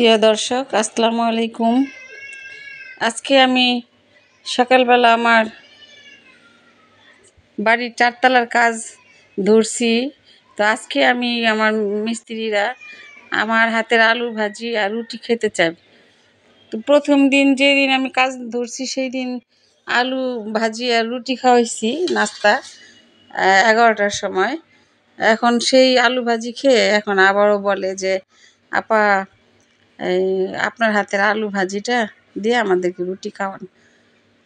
প্রিয় দর্শক, আসসালামু আলাইকুম। আজকে আমি সকালবেলা আমার বাড়ির চারতলার কাজ ধরছি। তো আজকে আমি আমার মিস্ত্রিরা আমার হাতের আলু ভাজি আর রুটি খেতে চাই। তো প্রথম দিন যেদিন আমি কাজ ধরছি সেই দিন আলু ভাজি আর রুটি খাওয়াইছি নাস্তা 11টার সময়। এখন সেই আলু ভাজি খেয়ে এখন আবারও বলে যে আপা এই আপনার হাতের আলু ভাজিটা দিয়ে আমাদেরকে রুটি খাওয়ান।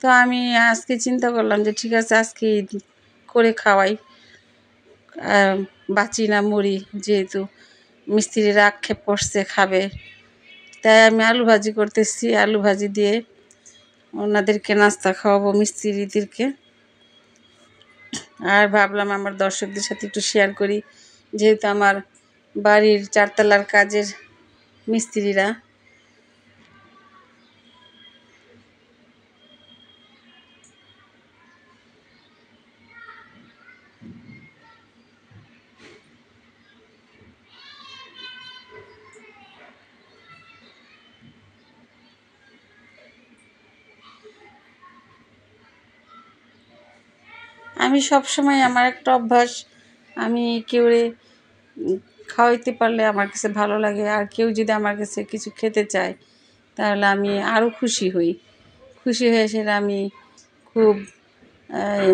তো আমি আজকে চিন্তা করলাম যে ঠিক আছে, আজকে করে খাওয়াই, বাঁচি না মরি, যেহেতু মিস্ত্রিরা আক্ষেপ করছে খাবে। তাই আমি আলু ভাজি করতেছি, আলু ভাজি দিয়ে ওনাদেরকে নাস্তা খাওয়াবো মিস্ত্রিদেরকে। আর ভাবলাম আমার দর্শকদের সাথে একটু শেয়ার করি, যেহেতু আমার বাড়ির চারতলার কাজের মিস্ত্রিরা। আমি সবসময় আমার একটা অভ্যাস, আমি কেউরে খাওয়াইতে পারলে আমার কাছে ভালো লাগে। আর কেউ যদি আমার কাছে কিছু খেতে চায় তাহলে আমি আরও খুশি হই। খুশি হয়ে সেটা আমি খুব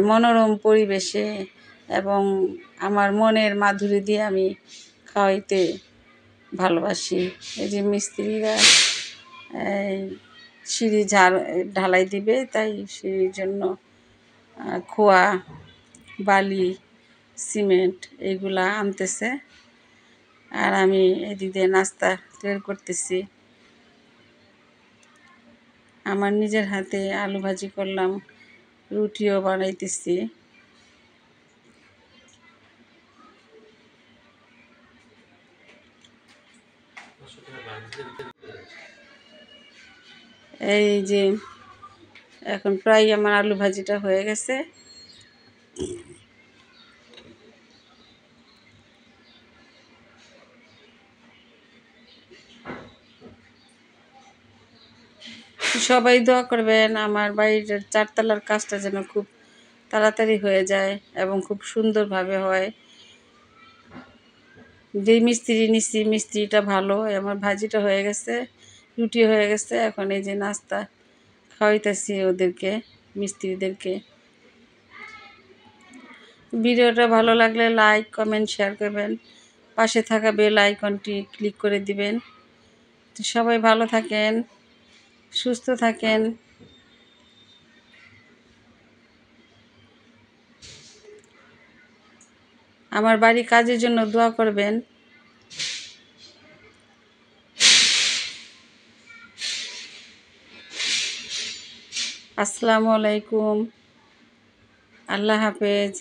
মনোরম পরিবেশে এবং আমার মনের মাধুরী দিয়ে আমি খাওয়াইতে ভালোবাসি। এই যে মিস্ত্রিরা সিঁড়ি ঢালাই দিবে, তাই সিঁড়ির জন্য খোয়া, বালি, সিমেন্ট এইগুলা আনতেছে। আর আমি এদিকে নাস্তা তৈরি করতেছি। আমার নিজের হাতে আলু ভাজি করলাম, রুটিও বানাইতেছি। এই যে এখন প্রায় আমার আলু ভাজিটা হয়ে গেছে। সবাই দোয়া করবেন আমার বাড়ির চারতলার কাজটা যেন খুব তাড়াতাড়ি হয়ে যায় এবং খুব সুন্দরভাবে হয়। যে মিস্ত্রি নিচ্ছি মিস্ত্রিটা ভালো। আমার ভাজিটা হয়ে গেছে, রুটি হয়ে গেছে। এখন এই যে নাস্তা খাওয়াইতেছি ওদেরকে, মিস্ত্রিদেরকে। ভিডিওটা ভালো লাগলে লাইক, কমেন্ট, শেয়ার করবেন। পাশে থাকা বেল আইকনটি ক্লিক করে দিবেন। তো সবাই ভালো থাকেন, সুস্থ থাকেন। আমার বাড়ি কাজের জন্য দোয়া করবেন। আসসালামু আলাইকুম, আল্লাহ হাফেজ।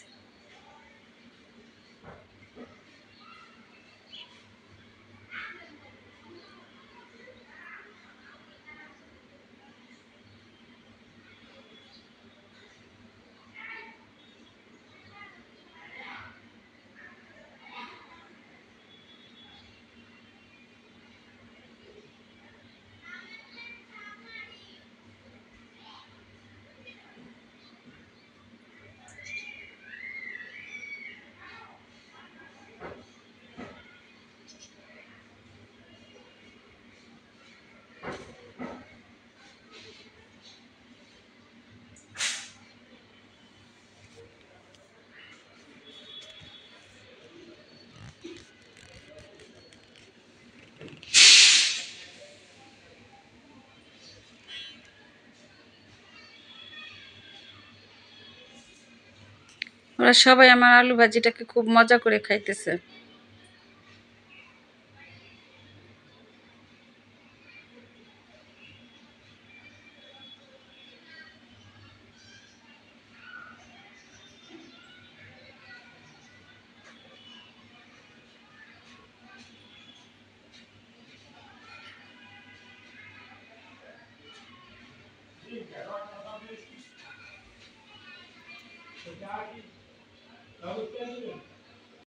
ওরা সবাই আমার আলু ভাজিটাকে খুব মজা করে খাইতেছে।